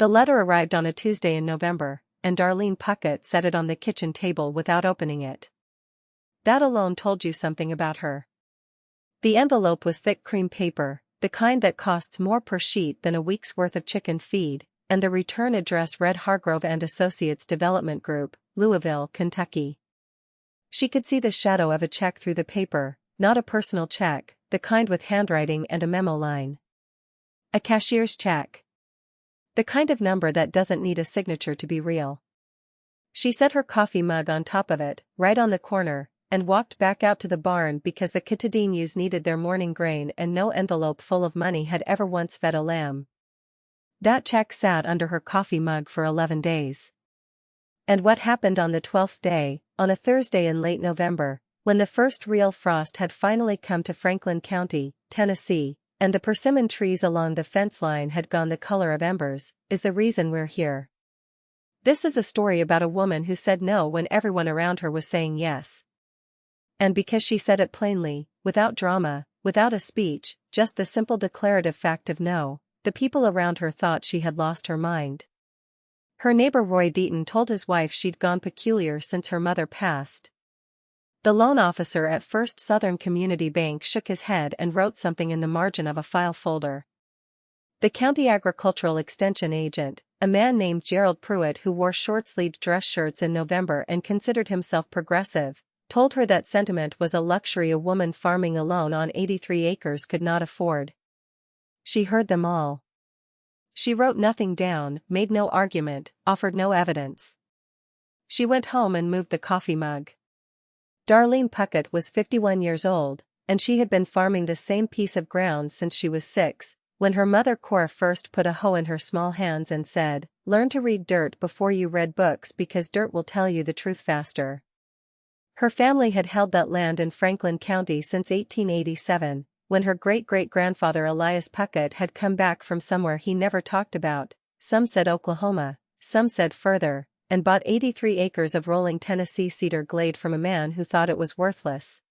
The letter arrived on a Tuesday in November, and Darlene Puckett set it on the kitchen table without opening it. That alone told you something about her. The envelope was thick cream paper, the kind that costs more per sheet than a week's worth of chicken feed, and the return address read Hargrove and Associates Development Group, Louisville, Kentucky. She could see the shadow of a check through the paper, not a personal check, the kind with handwriting and a memo line. A cashier's check. The kind of number that doesn't need a signature to be real. She set her coffee mug on top of it, right on the corner, and walked back out to the barn because the Katahdin ewes needed their morning grain and no envelope full of money had ever once fed a lamb. That check sat under her coffee mug for 11 days. And what happened on the 12th day, on a Thursday in late November, when the first real frost had finally come to Franklin County, Tennessee, and the persimmon trees along the fence line had gone the color of embers, is the reason we're here. This is a story about a woman who said no when everyone around her was saying yes. And because she said it plainly, without drama, without a speech, just the simple declarative fact of no, the people around her thought she had lost her mind. Her neighbor Roy Deaton told his wife she'd gone peculiar since her mother passed. The loan officer at First Southern Community Bank shook his head and wrote something in the margin of a file folder. The county agricultural extension agent, a man named Gerald Pruitt who wore short-sleeved dress shirts in November and considered himself progressive, told her that sentiment was a luxury a woman farming alone on 83 acres could not afford. She heard them all. She wrote nothing down, made no argument, offered no evidence. She went home and moved the coffee mug. Darlene Puckett was 51 years old, and she had been farming the same piece of ground since she was 6, when her mother Cora first put a hoe in her small hands and said, "Learn to read dirt before you read books because dirt will tell you the truth faster." Her family had held that land in Franklin County since 1887. When her great-great-grandfather Elias Puckett had come back from somewhere he never talked about, some said Oklahoma, some said further, and bought 83 acres of rolling Tennessee cedar glade from a man who thought it was worthless.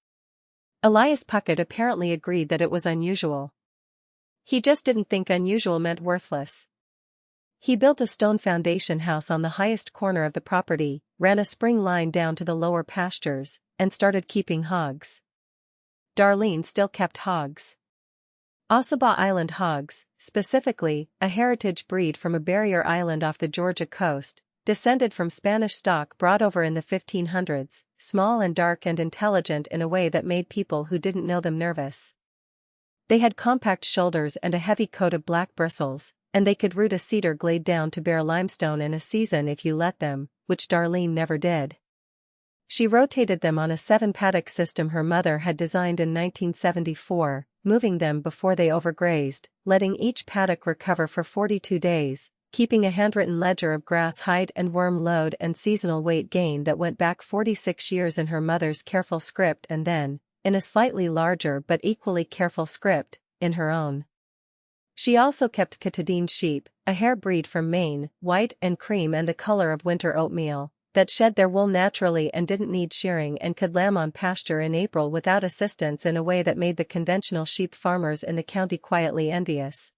Elias Puckett apparently agreed that it was unusual. He just didn't think unusual meant worthless. He built a stone foundation house on the highest corner of the property, ran a spring line down to the lower pastures, and started keeping hogs. Darlene still kept hogs. Ossabaw Island hogs, specifically, a heritage breed from a barrier island off the Georgia coast, descended from Spanish stock brought over in the 1500s, small and dark and intelligent in a way that made people who didn't know them nervous. They had compact shoulders and a heavy coat of black bristles, and they could root a cedar glade down to bare limestone in a season if you let them, which Darlene never did. She rotated them on a 7-paddock system her mother had designed in 1974, moving them before they overgrazed, letting each paddock recover for 42 days, keeping a handwritten ledger of grass height and worm load and seasonal weight gain that went back 46 years in her mother's careful script and then, in a slightly larger but equally careful script, in her own. She also kept Katahdin sheep, a hair breed from Maine, white and cream and the color of winter oatmeal, that shed their wool naturally and didn't need shearing and could lamb on pasture in April without assistance in a way that made the conventional sheep farmers in the county quietly envious.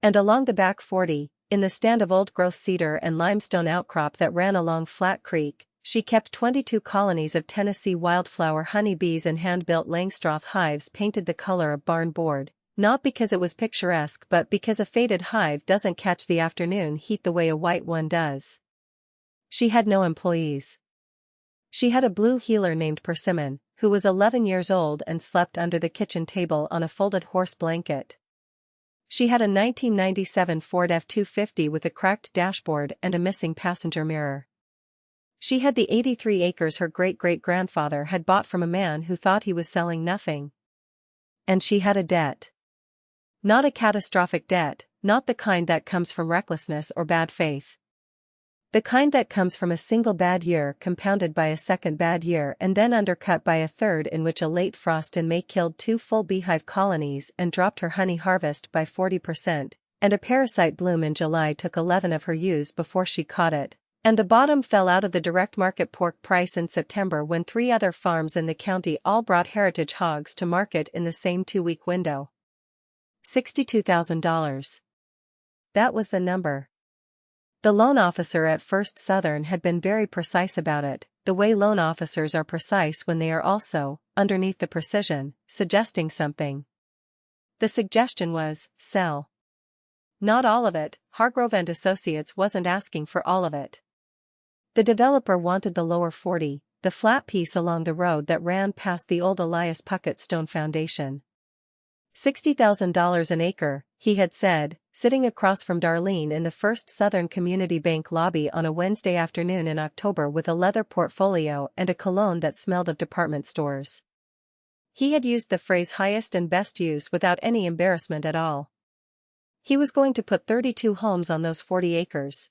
And along the back 40, in the stand of old-growth cedar and limestone outcrop that ran along Flat Creek, she kept 22 colonies of Tennessee wildflower honeybees in hand-built Langstroth hives painted the color of barn board, not because it was picturesque but because a faded hive doesn't catch the afternoon heat the way a white one does. She had no employees. She had a blue heeler named Persimmon, who was 11 years old and slept under the kitchen table on a folded horse blanket. She had a 1997 Ford F-250 with a cracked dashboard and a missing passenger mirror. She had the 83 acres her great-great-grandfather had bought from a man who thought he was selling nothing. And she had a debt. Not a catastrophic debt, not the kind that comes from recklessness or bad faith. The kind that comes from a single bad year compounded by a second bad year and then undercut by a third in which a late frost in May killed 2 full beehive colonies and dropped her honey harvest by 40%, and a parasite bloom in July took 11 of her ewes before she caught it, and the bottom fell out of the direct market pork price in September when 3 other farms in the county all brought heritage hogs to market in the same 2-week window. $62,000. That was the number. The loan officer at First Southern had been very precise about it, the way loan officers are precise when they are also, underneath the precision, suggesting something. The suggestion was, sell. Not all of it. Hargrove and Associates wasn't asking for all of it. The developer wanted the lower 40, the flat piece along the road that ran past the old Elias Puckett stone foundation. $60,000 an acre, he had said, sitting across from Darlene in the First Southern Community Bank lobby on a Wednesday afternoon in October with a leather portfolio and a cologne that smelled of department stores. He had used the phrase highest and best use without any embarrassment at all. He was going to put 32 homes on those 40 acres.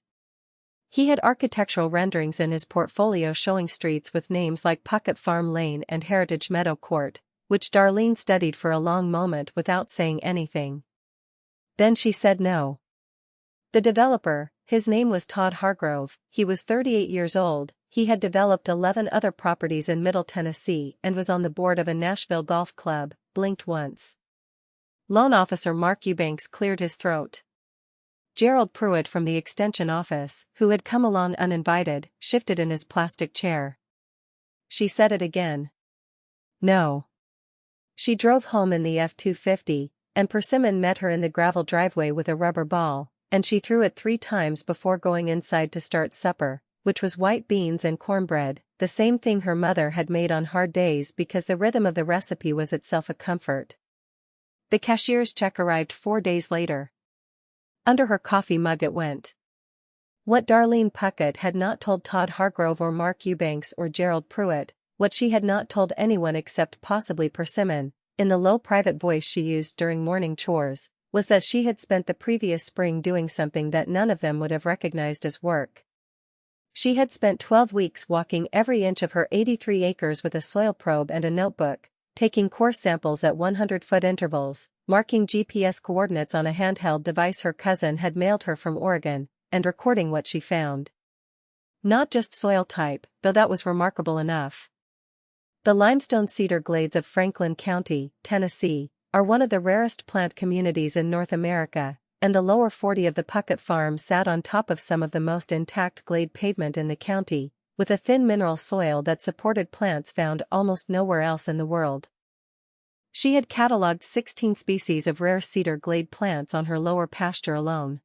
He had architectural renderings in his portfolio showing streets with names like Puckett Farm Lane and Heritage Meadow Court, which Darlene studied for a long moment without saying anything. Then she said no. The developer, his name was Todd Hargrove, he was 38 years old, he had developed 11 other properties in Middle Tennessee and was on the board of a Nashville golf club, blinked once. Loan officer Mark Eubanks cleared his throat. Gerald Pruitt from the extension office, who had come along uninvited, shifted in his plastic chair. She said it again. No. She drove home in the F-250, and Persimmon met her in the gravel driveway with a rubber ball, and she threw it 3 times before going inside to start supper, which was white beans and cornbread, the same thing her mother had made on hard days because the rhythm of the recipe was itself a comfort. The cashier's check arrived 4 days later. Under her coffee mug it went. What Darlene Puckett had not told Todd Hargrove or Mark Eubanks or Gerald Pruitt, what she had not told anyone except possibly Persimmon, in the low private voice she used during morning chores, was that she had spent the previous spring doing something that none of them would have recognized as work. She had spent 12 weeks walking every inch of her 83 acres with a soil probe and a notebook, taking core samples at 100-foot intervals, marking GPS coordinates on a handheld device her cousin had mailed her from Oregon, and recording what she found. Not just soil type, though that was remarkable enough. The limestone cedar glades of Franklin County, Tennessee, are one of the rarest plant communities in North America, and the lower 40 of the Puckett farm sat on top of some of the most intact glade pavement in the county, with a thin mineral soil that supported plants found almost nowhere else in the world. She had cataloged 16 species of rare cedar glade plants on her lower pasture alone.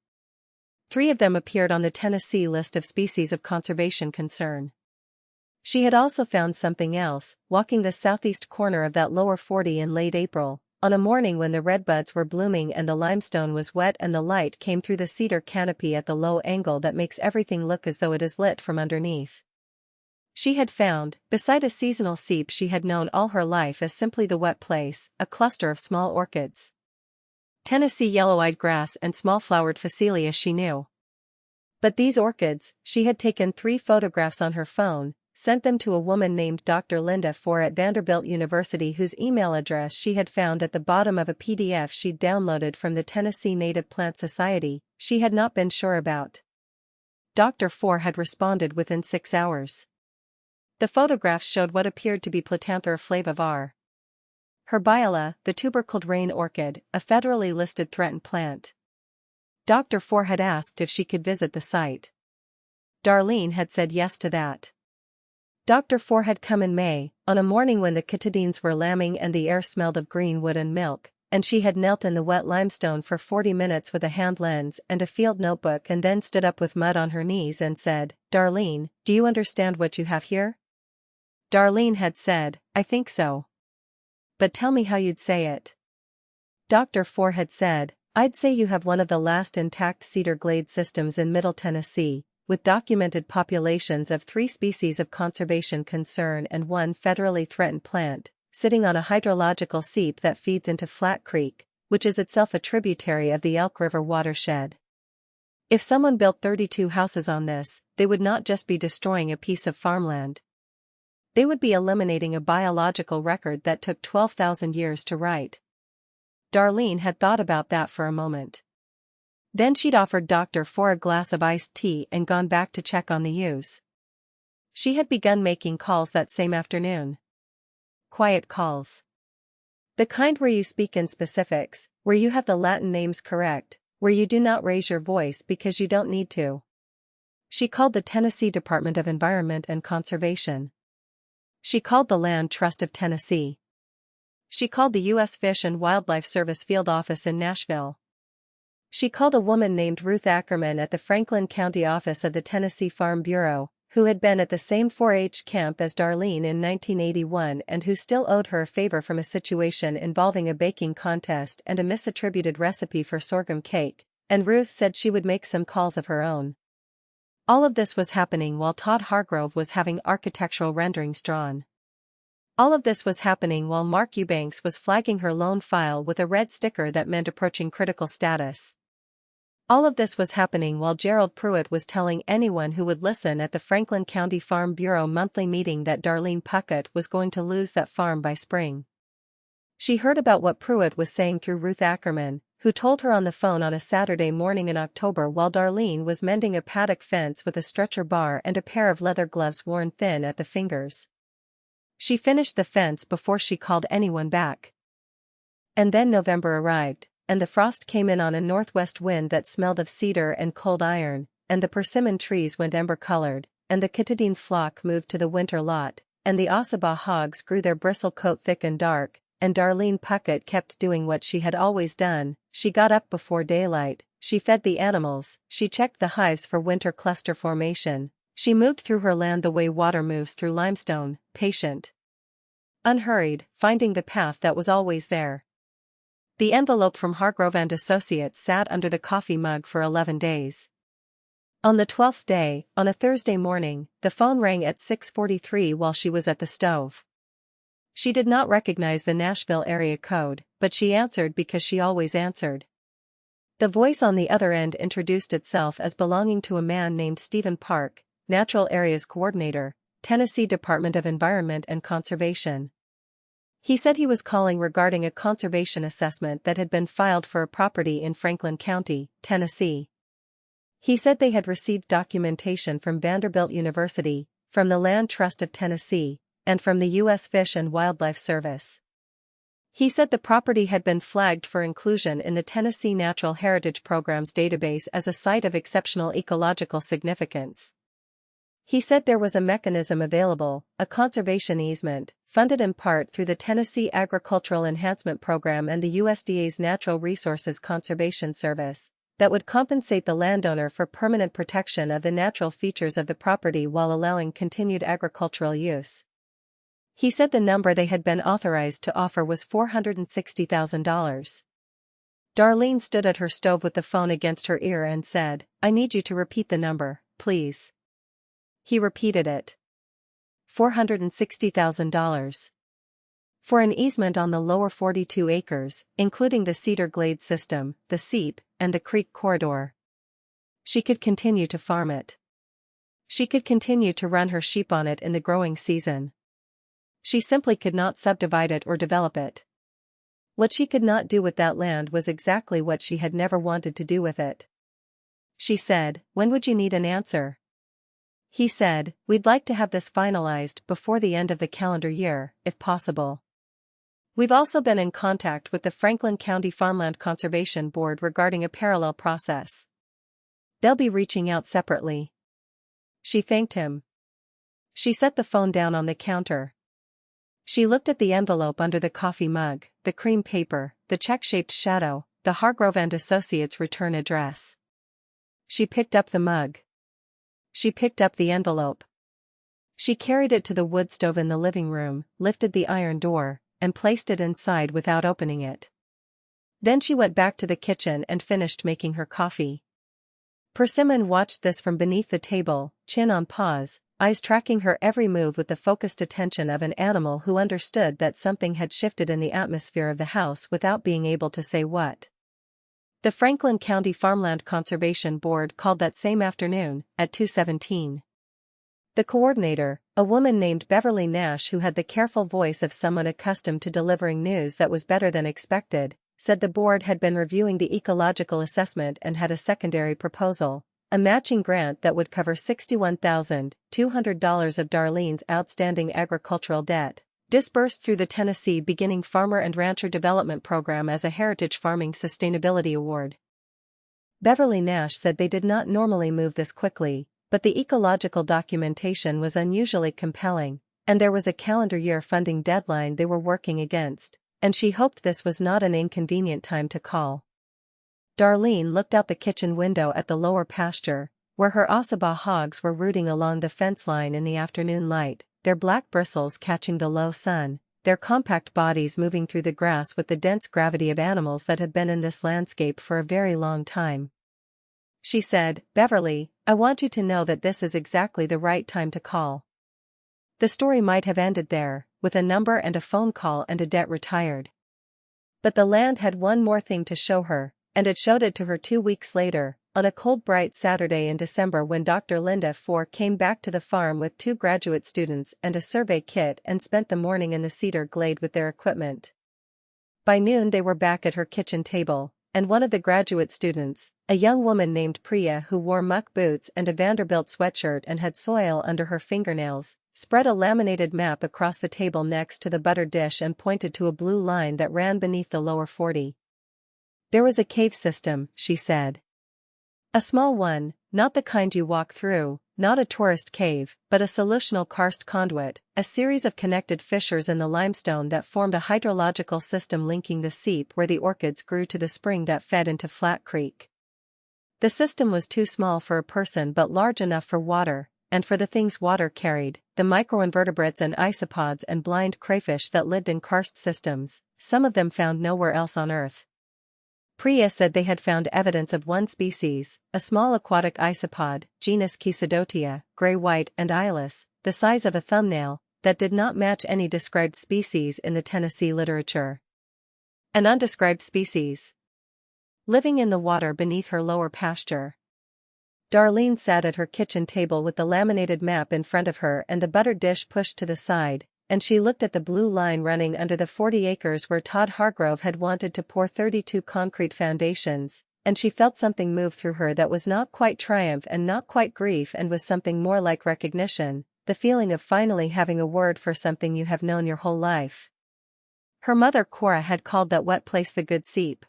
3 of them appeared on the Tennessee list of species of conservation concern. She had also found something else, walking the southeast corner of that lower 40 in late April, on a morning when the redbuds were blooming and the limestone was wet and the light came through the cedar canopy at the low angle that makes everything look as though it is lit from underneath. She had found, beside a seasonal seep she had known all her life as simply the wet place, a cluster of small orchids. Tennessee yellow-eyed grass and small-flowered phacelia she knew. But these orchids, she had taken 3 photographs on her phone, sent them to a woman named Dr. Linda Four at Vanderbilt University whose email address she had found at the bottom of a PDF she'd downloaded from the Tennessee Native Plant Society, she had not been sure about. Dr. Four had responded within 6 hours. The photographs showed what appeared to be Platanthera flavivar. Herbaela, the tubercled rain orchid, a federally listed threatened plant. Dr. Four had asked if she could visit the site. Darlene had said yes to that. Dr. Four had come in May, on a morning when the Katahdins were lambing and the air smelled of green wood and milk, and she had knelt in the wet limestone for 40 minutes with a hand lens and a field notebook and then stood up with mud on her knees and said, "Darlene, do you understand what you have here?" Darlene had said, "I think so. But tell me how you'd say it." Dr. Four had said, "I'd say you have one of the last intact cedar glade systems in Middle Tennessee, with documented populations of 3 species of conservation concern and 1 federally threatened plant, sitting on a hydrological seep that feeds into Flat Creek, which is itself a tributary of the Elk River watershed. If someone built 32 houses on this, they would not just be destroying a piece of farmland. They would be eliminating a biological record that took 12,000 years to write." Darlene had thought about that for a moment. Then she'd offered Dr. Four a glass of iced tea and gone back to check on the ewes. She had begun making calls that same afternoon. Quiet calls. The kind where you speak in specifics, where you have the Latin names correct, where you do not raise your voice because you don't need to. She called the Tennessee Department of Environment and Conservation. She called the Land Trust of Tennessee. She called the U.S. Fish and Wildlife Service field office in Nashville. She called a woman named Ruth Ackerman at the Franklin County office of the Tennessee Farm Bureau, who had been at the same 4-H camp as Darlene in 1981 and who still owed her a favor from a situation involving a baking contest and a misattributed recipe for sorghum cake, and Ruth said she would make some calls of her own. All of this was happening while Todd Hargrove was having architectural renderings drawn. All of this was happening while Mark Eubanks was flagging her loan file with a red sticker that meant approaching critical status. All of this was happening while Gerald Pruitt was telling anyone who would listen at the Franklin County Farm Bureau monthly meeting that Darlene Puckett was going to lose that farm by spring. She heard about what Pruitt was saying through Ruth Ackerman, who told her on the phone on a Saturday morning in October while Darlene was mending a paddock fence with a stretcher bar and a pair of leather gloves worn thin at the fingers. She finished the fence before she called anyone back. And then November arrived, and the frost came in on a northwest wind that smelled of cedar and cold iron, and the persimmon trees went ember-colored, and the Katahdin flock moved to the winter lot, and the Ossabaw hogs grew their bristle coat thick and dark, and Darlene Puckett kept doing what she had always done. She got up before daylight, she fed the animals, she checked the hives for winter cluster formation, she moved through her land the way water moves through limestone, patient, unhurried, finding the path that was always there. The envelope from Hargrove and Associates sat under the coffee mug for 11 days. On the 12th day, on a Thursday morning, the phone rang at 6:43 while she was at the stove. She did not recognize the Nashville area code, but she answered because she always answered. The voice on the other end introduced itself as belonging to a man named Stephen Park, Natural Areas Coordinator, Tennessee Department of Environment and Conservation. He said he was calling regarding a conservation assessment that had been filed for a property in Franklin County, Tennessee. He said they had received documentation from Vanderbilt University, from the Land Trust of Tennessee, and from the U.S. Fish and Wildlife Service. He said the property had been flagged for inclusion in the Tennessee Natural Heritage Program's database as a site of exceptional ecological significance. He said there was a mechanism available, a conservation easement, funded in part through the Tennessee Agricultural Enhancement Program and the USDA's Natural Resources Conservation Service, that would compensate the landowner for permanent protection of the natural features of the property while allowing continued agricultural use. He said the number they had been authorized to offer was $460,000. Darlene stood at her stove with the phone against her ear and said, "I need you to repeat the number, please." He repeated it. $460,000. For an easement on the lower 42 acres, including the Cedar Glade system, the Seep, and the Creek Corridor. She could continue to farm it. She could continue to run her sheep on it in the growing season. She simply could not subdivide it or develop it. What she could not do with that land was exactly what she had never wanted to do with it. She said, "When would you need an answer?" He said, "We'd like to have this finalized before the end of the calendar year, if possible." We've also been in contact with the Franklin County Farmland Conservation Board regarding a parallel process. They'll be reaching out separately. She thanked him. She set the phone down on the counter. She looked at the envelope under the coffee mug, the cream paper, the check-shaped shadow, the Hargrove and Associates return address. She picked up the mug. She picked up the envelope. She carried it to the wood stove in the living room, lifted the iron door, and placed it inside without opening it. Then she went back to the kitchen and finished making her coffee. Persimmon watched this from beneath the table, chin on paws, eyes tracking her every move with the focused attention of an animal who understood that something had shifted in the atmosphere of the house without being able to say what. The Franklin County Farmland Conservation Board called that same afternoon, at 2:17. The coordinator, a woman named Beverly Nash who had the careful voice of someone accustomed to delivering news that was better than expected, said the board had been reviewing the ecological assessment and had a secondary proposal, a matching grant that would cover $61,200 of Darlene's outstanding agricultural debt, disbursed through the Tennessee Beginning Farmer and Rancher Development Program as a Heritage Farming Sustainability Award. Beverly Nash said they did not normally move this quickly, But the ecological documentation was unusually compelling, and there was a calendar year funding deadline they were working against, and she hoped this was not an inconvenient time to call. Darlene looked out the kitchen window at the lower pasture, where her Ossabaw hogs were rooting along the fence line in the afternoon light, their black bristles catching the low sun, their compact bodies moving through the grass with the dense gravity of animals that had been in this landscape for a very long time. She said, "Beverly, I want you to know that this is exactly the right time to call." The story might have ended there, with a number and a phone call and a debt retired. But the land had one more thing to show her, and it showed it to her 2 weeks later, on a cold bright Saturday in December when Dr. Linda Fore came back to the farm with 2 graduate students and a survey kit and spent the morning in the cedar glade with their equipment. By noon they were back at her kitchen table, and one of the graduate students, a young woman named Priya who wore muck boots and a Vanderbilt sweatshirt and had soil under her fingernails, spread a laminated map across the table next to the butter dish and pointed to a blue line that ran beneath the lower 40. There was a cave system, she said. A small one, not the kind you walk through, not a tourist cave, but a solutional karst conduit, a series of connected fissures in the limestone that formed a hydrological system linking the seep where the orchids grew to the spring that fed into Flat Creek. The system was too small for a person but large enough for water, and for the things water carried, the microinvertebrates and isopods and blind crayfish that lived in karst systems, some of them found nowhere else on Earth. Priya said they had found evidence of one species, a small aquatic isopod, genus Chesidotia, gray-white and eyeless, the size of a thumbnail, that did not match any described species in the Tennessee literature. An undescribed species. Living in the water beneath her lower pasture. Darlene sat at her kitchen table with the laminated map in front of her and the butter dish pushed to the side, and she looked at the blue line running under the 40 acres where Todd Hargrove had wanted to pour 32 concrete foundations, and she felt something move through her that was not quite triumph and not quite grief and was something more like recognition, the feeling of finally having a word for something you have known your whole life. Her mother Cora had called that wet place the Good Seep.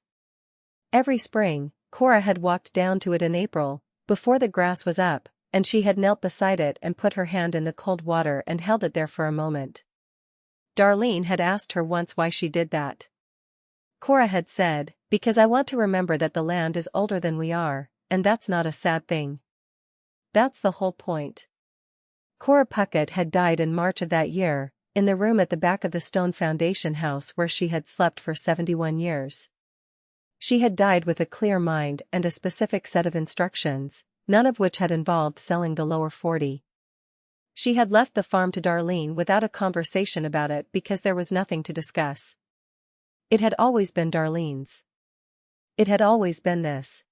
Every spring, Cora had walked down to it in April, before the grass was up, and she had knelt beside it and put her hand in the cold water and held it there for a moment. Darlene had asked her once why she did that. Cora had said, "Because I want to remember that the land is older than we are, and that's not a sad thing. That's the whole point." Cora Puckett had died in March of that year, in the room at the back of the stone foundation house where she had slept for 71 years. She had died with a clear mind and a specific set of instructions, none of which had involved selling the lower 40. She had left the farm to Darlene without a conversation about it because there was nothing to discuss. It had always been Darlene's. It had always been this.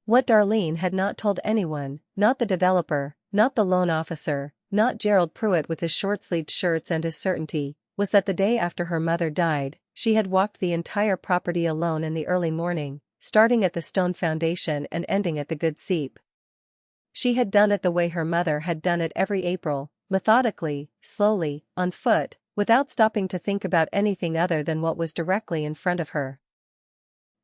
What Darlene had not told anyone, not the developer, not the loan officer, not Gerald Pruitt with his short-sleeved shirts and his certainty, was that the day after her mother died, she had walked the entire property alone in the early morning, starting at the stone foundation and ending at the Good Seep. She had done it the way her mother had done it every April, methodically, slowly, on foot, without stopping to think about anything other than what was directly in front of her.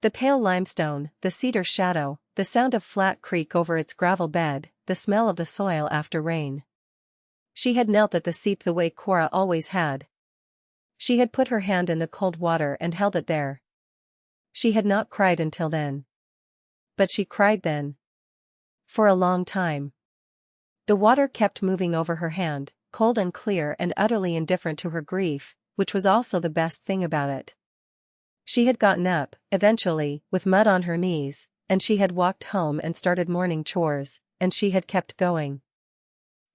The pale limestone, the cedar shadow, the sound of Flat Creek over its gravel bed, the smell of the soil after rain. She had knelt at the seep the way Cora always had. She had put her hand in the cold water and held it there. She had not cried until then. But she cried then. For a long time. The water kept moving over her hand, cold and clear and utterly indifferent to her grief, which was also the best thing about it. She had gotten up, eventually, with mud on her knees, and she had walked home and started morning chores, and she had kept going.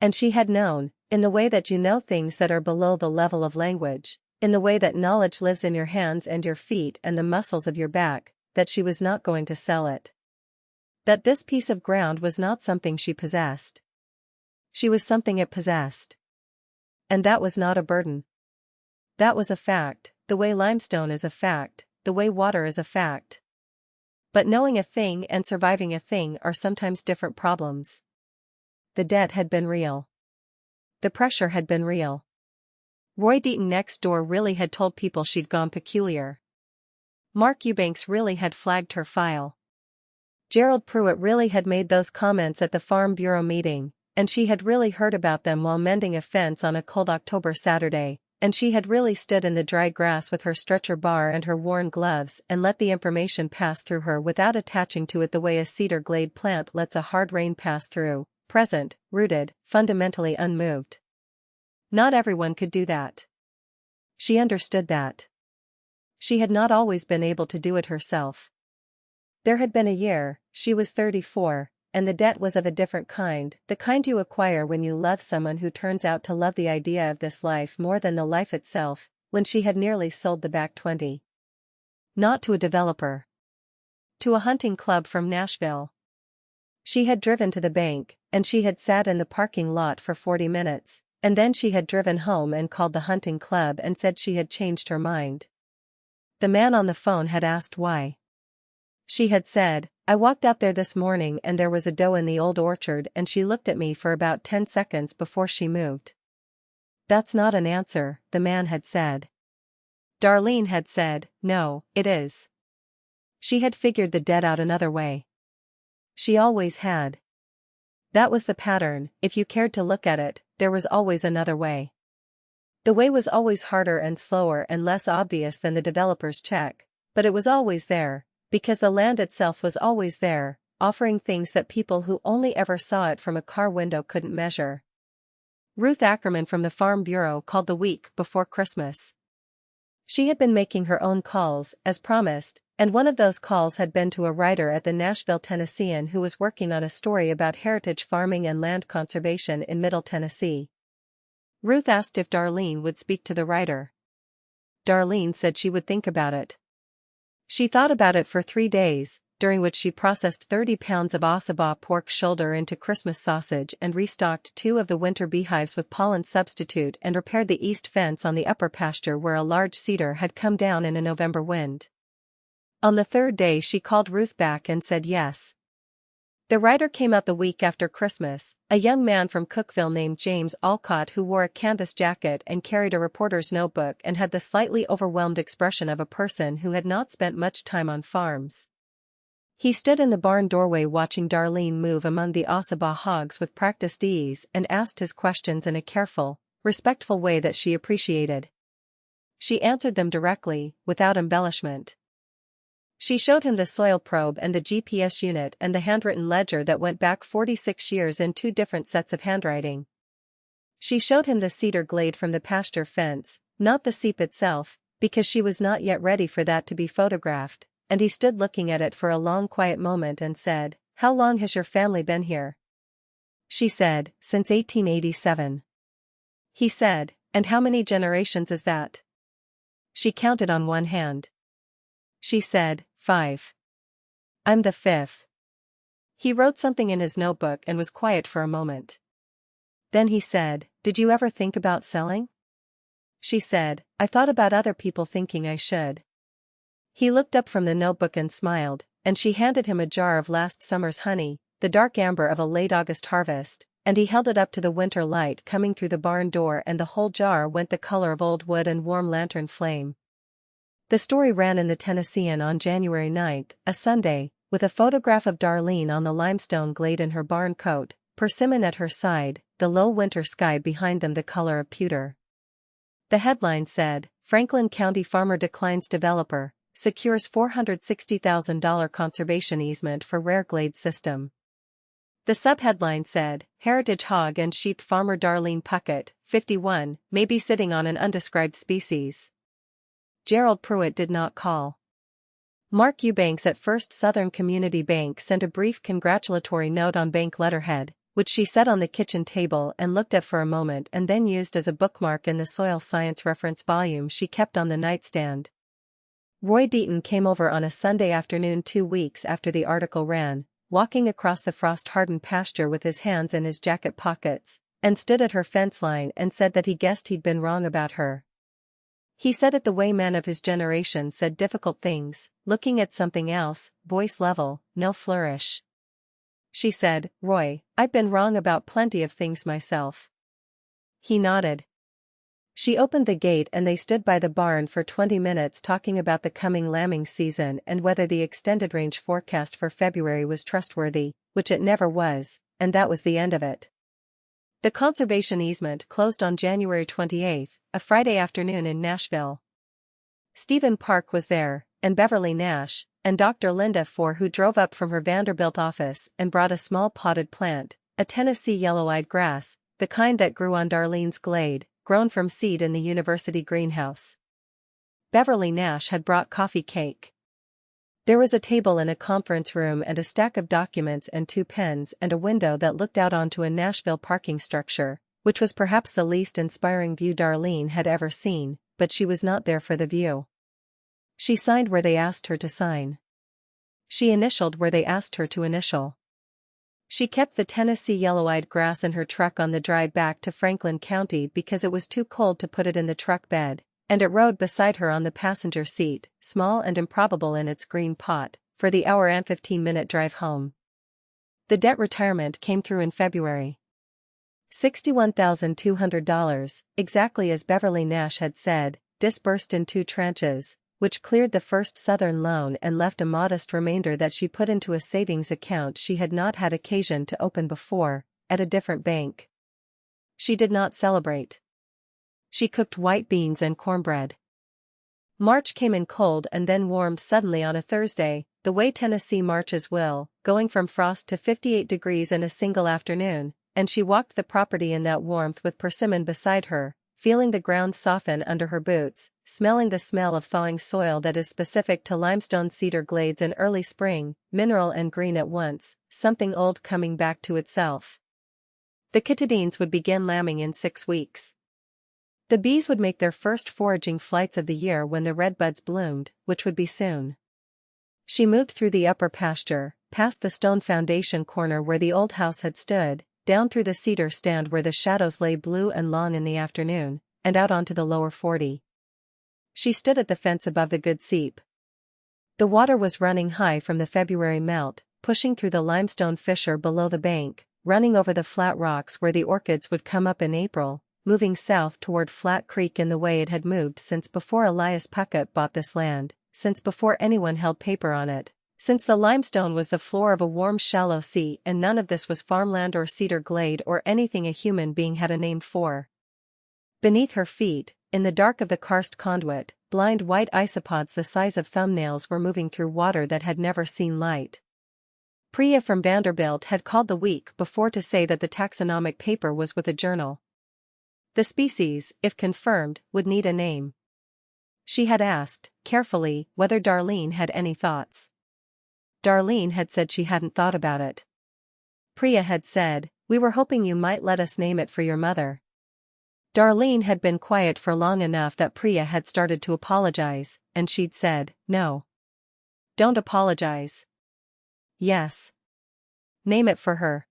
And she had known, in the way that you know things that are below the level of language, in the way that knowledge lives in your hands and your feet and the muscles of your back, that she was not going to sell it. That this piece of ground was not something she possessed. She was something it possessed. And that was not a burden. That was a fact, the way limestone is a fact, the way water is a fact. But knowing a thing and surviving a thing are sometimes different problems. The debt had been real. The pressure had been real. Roy Deaton next door really had told people she'd gone peculiar. Mark Eubanks really had flagged her file. Gerald Pruitt really had made those comments at the Farm Bureau meeting, and she had really heard about them while mending a fence on a cold October Saturday, and she had really stood in the dry grass with her stretcher bar and her worn gloves and let the information pass through her without attaching to it the way a cedar glade plant lets a hard rain pass through, present, rooted, fundamentally unmoved. Not everyone could do that. She understood that. She had not always been able to do it herself. There had been a year, she was 34, and the debt was of a different kind, the kind you acquire when you love someone who turns out to love the idea of this life more than the life itself, when she had nearly sold the back 20. Not to a developer. To a hunting club from Nashville. She had driven to the bank, and she had sat in the parking lot for 40 minutes, and then she had driven home and called the hunting club and said she had changed her mind. The man on the phone had asked why. She had said, "I walked out there this morning and there was a doe in the old orchard and she looked at me for about 10 seconds before she moved." "That's not an answer," the man had said. Darlene had said, "No, it is." She had figured the debt out another way. She always had. That was the pattern, if you cared to look at it, there was always another way. The way was always harder and slower and less obvious than the developer's check, but it was always there, because the land itself was always there, offering things that people who only ever saw it from a car window couldn't measure. Ruth Ackerman from the Farm Bureau called the week before Christmas. She had been making her own calls, as promised, and one of those calls had been to a writer at the Nashville Tennessean who was working on a story about heritage farming and land conservation in Middle Tennessee. Ruth asked if Darlene would speak to the writer. Darlene said she would think about it. She thought about it for 3 days, during which she processed 30 pounds of Ossabaw pork shoulder into Christmas sausage and restocked 2 of the winter beehives with pollen substitute and repaired the east fence on the upper pasture where a large cedar had come down in a November wind. On the 3rd day she called Ruth back and said yes. The writer came out the week after Christmas, a young man from Cookville named James Alcott who wore a canvas jacket and carried a reporter's notebook and had the slightly overwhelmed expression of a person who had not spent much time on farms. He stood in the barn doorway watching Darlene move among the Ossabaw hogs with practiced ease and asked his questions in a careful, respectful way that she appreciated. She answered them directly, without embellishment. She showed him the soil probe and the GPS unit and the handwritten ledger that went back 46 years in 2 different sets of handwriting. She showed him the cedar glade from the pasture fence, not the seep itself, because she was not yet ready for that to be photographed, and he stood looking at it for a long quiet moment and said, "How long has your family been here?" She said, "Since 1887. He said, "And how many generations is that?" She counted on one hand. She said, 5. "I'm the 5th. He wrote something in his notebook and was quiet for a moment. Then he said, "Did you ever think about selling?" She said, "I thought about other people thinking I should." He looked up from the notebook and smiled, and she handed him a jar of last summer's honey, the dark amber of a late August harvest, and he held it up to the winter light coming through the barn door and the whole jar went the color of old wood and warm lantern flame. The story ran in the Tennessean on January 9, a Sunday, with a photograph of Darlene on the limestone glade in her barn coat, persimmon at her side, the low winter sky behind them the color of pewter. The headline said, "Franklin County Farmer Declines Developer, Secures $460,000 Conservation Easement for Rare Glade System." The subheadline said, "Heritage Hog and Sheep Farmer Darlene Puckett, 51, may be sitting on an undescribed species." Gerald Pruitt did not call. Mark Eubanks at First Southern Community Bank sent a brief congratulatory note on bank letterhead, which she set on the kitchen table and looked at for a moment and then used as a bookmark in the soil science reference volume she kept on the nightstand. Roy Deaton came over on a Sunday afternoon 2 weeks after the article ran, walking across the frost-hardened pasture with his hands in his jacket pockets, and stood at her fence line and said that he guessed he'd been wrong about her. He said it the way men of his generation said difficult things, looking at something else, voice level, no flourish. She said, "Roy, I've been wrong about plenty of things myself." He nodded. She opened the gate and they stood by the barn for 20 minutes talking about the coming lambing season and whether the extended range forecast for February was trustworthy, which it never was, and that was the end of it. The conservation easement closed on January 28, a Friday afternoon in Nashville. Stephen Park was there, and Beverly Nash, and Dr. Linda Four, who drove up from her Vanderbilt office and brought a small potted plant, a Tennessee yellow-eyed grass, the kind that grew on Darlene's glade, grown from seed in the university greenhouse. Beverly Nash had brought coffee cake. There was a table in a conference room and a stack of documents and 2 pens and a window that looked out onto a Nashville parking structure, which was perhaps the least inspiring view Darlene had ever seen, but she was not there for the view. She signed where they asked her to sign. She initialed where they asked her to initial. She kept the Tennessee yellow-eyed grass in her truck on the drive back to Franklin County because it was too cold to put it in the truck bed, and it rode beside her on the passenger seat, small and improbable in its green pot, for the hour and 15-minute drive home. The debt retirement came through in February. $61,200, exactly as Beverly Nash had said, disbursed in 2 tranches, which cleared the first Southern loan and left a modest remainder that she put into a savings account she had not had occasion to open before, at a different bank. She did not celebrate. She cooked white beans and cornbread. March came in cold and then warmed suddenly on a Thursday, the way Tennessee marches will, going from frost to 58 degrees in a single afternoon, and she walked the property in that warmth with persimmon beside her, feeling the ground soften under her boots, smelling the smell of thawing soil that is specific to limestone cedar glades in early spring, mineral and green at once, something old coming back to itself. The Katahdins would begin lambing in 6 weeks. The bees would make their first foraging flights of the year when the redbuds bloomed, which would be soon. She moved through the upper pasture, past the stone foundation corner where the old house had stood, down through the cedar stand where the shadows lay blue and long in the afternoon, and out onto the lower 40. She stood at the fence above the good seep. The water was running high from the February melt, pushing through the limestone fissure below the bank, running over the flat rocks where the orchids would come up in April, moving south toward Flat Creek in the way it had moved since before Elias Puckett bought this land, since before anyone held paper on it, since the limestone was the floor of a warm shallow sea and none of this was farmland or cedar glade or anything a human being had a name for. Beneath her feet, in the dark of the karst conduit, blind white isopods the size of thumbnails were moving through water that had never seen light. Priya from Vanderbilt had called the week before to say that the taxonomic paper was with a journal. The species, if confirmed, would need a name. She had asked, carefully, whether Darlene had any thoughts. Darlene had said she hadn't thought about it. Priya had said, "We were hoping you might let us name it for your mother." Darlene had been quiet for long enough that Priya had started to apologize, and she'd said, "No. Don't apologize." "Yes. Name it for her."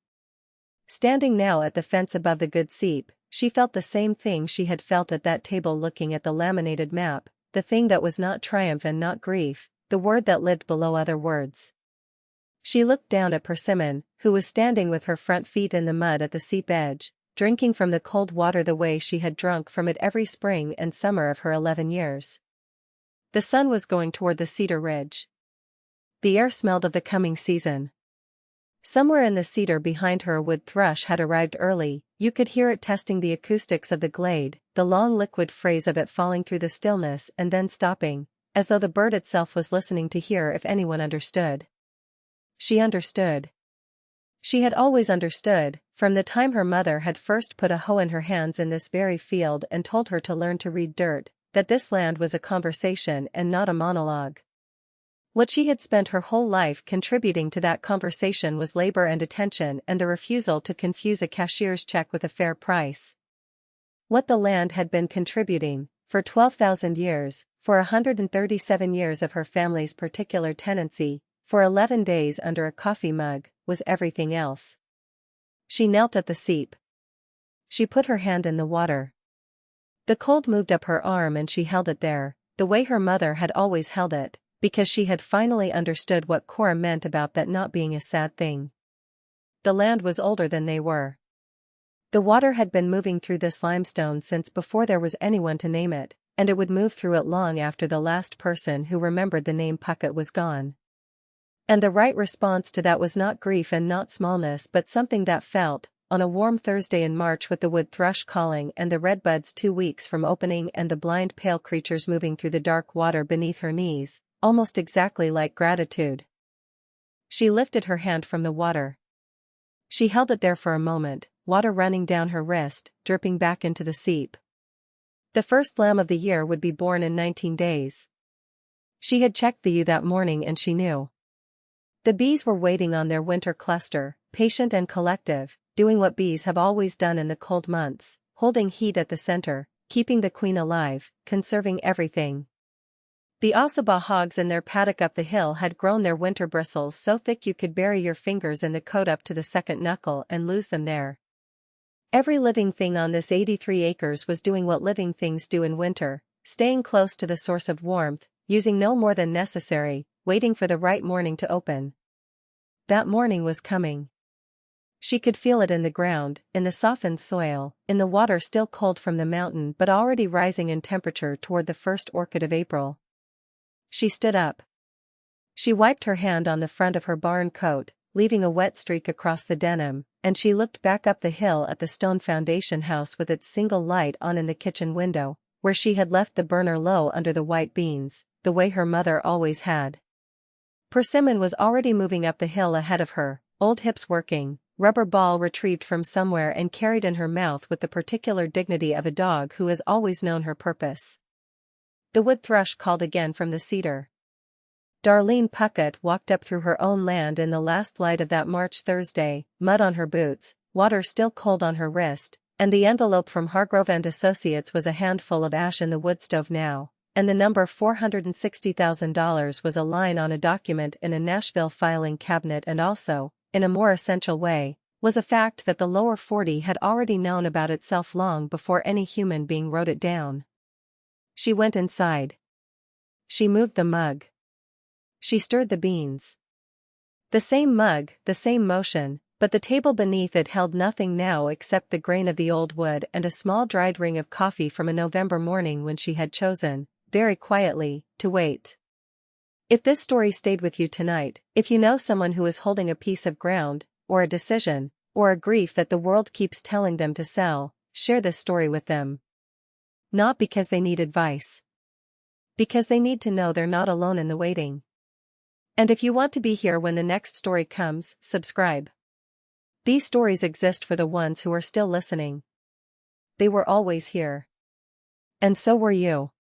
Standing now at the fence above the good seep, she felt the same thing she had felt at that table looking at the laminated map, the thing that was not triumph and not grief, the word that lived below other words. She looked down at Persimmon, who was standing with her front feet in the mud at the seep edge, drinking from the cold water the way she had drunk from it every spring and summer of her 11 years. The sun was going toward the cedar ridge. The air smelled of the coming season. Somewhere in the cedar behind her a wood thrush had arrived early, you could hear it testing the acoustics of the glade, the long liquid phrase of it falling through the stillness and then stopping, as though the bird itself was listening to hear if anyone understood. She understood. She had always understood, from the time her mother had first put a hoe in her hands in this very field and told her to learn to read dirt, that this land was a conversation and not a monologue. What she had spent her whole life contributing to that conversation was labor and attention and the refusal to confuse a cashier's check with a fair price. What the land had been contributing, for 12,000 years, for 137 years of her family's particular tenancy, for 11 days under a coffee mug, was everything else. She knelt at the seep. She put her hand in the water. The cold moved up her arm and she held it there, the way her mother had always held it, because she had finally understood what Cora meant about that not being a sad thing. The land was older than they were. The water had been moving through this limestone since before there was anyone to name it, and it would move through it long after the last person who remembered the name Puckett was gone. And the right response to that was not grief and not smallness but something that felt, on a warm Thursday in March with the wood thrush calling and the redbuds 2 weeks from opening and the blind pale creatures moving through the dark water beneath her knees, almost exactly like gratitude. She lifted her hand from the water. She held it there for a moment, water running down her wrist, dripping back into the seep. The first lamb of the year would be born in 19 days. She had checked the ewe that morning and she knew. The bees were waiting on their winter cluster, patient and collective, doing what bees have always done in the cold months, holding heat at the center, keeping the queen alive, conserving everything. The Ossabaw hogs in their paddock up the hill had grown their winter bristles so thick you could bury your fingers in the coat up to the second knuckle and lose them there. Every living thing on this 83 acres was doing what living things do in winter, staying close to the source of warmth, using no more than necessary, waiting for the right morning to open. That morning was coming. She could feel it in the ground, in the softened soil, in the water still cold from the mountain but already rising in temperature toward the first orchid of April. She stood up. She wiped her hand on the front of her barn coat, leaving a wet streak across the denim, and she looked back up the hill at the stone foundation house with its single light on in the kitchen window, where she had left the burner low under the white beans, the way her mother always had. Persimmon was already moving up the hill ahead of her, old hips working, rubber ball retrieved from somewhere and carried in her mouth with the particular dignity of a dog who has always known her purpose. The wood thrush called again from the cedar. Darlene Puckett walked up through her own land in the last light of that March Thursday, mud on her boots, water still cold on her wrist, and the envelope from Hargrove and Associates was a handful of ash in the wood stove now, and the number $460,000 was a line on a document in a Nashville filing cabinet and also, in a more essential way, was a fact that the lower 40 had already known about itself long before any human being wrote it down. She went inside. She moved the mug. She stirred the beans. The same mug, the same motion, but the table beneath it held nothing now except the grain of the old wood and a small dried ring of coffee from a November morning when she had chosen, very quietly, to wait. If this story stayed with you tonight, if you know someone who is holding a piece of ground, or a decision, or a grief that the world keeps telling them to sell, share this story with them. Not because they need advice. Because they need to know they're not alone in the waiting. And if you want to be here when the next story comes, subscribe. These stories exist for the ones who are still listening. They were always here. And so were you.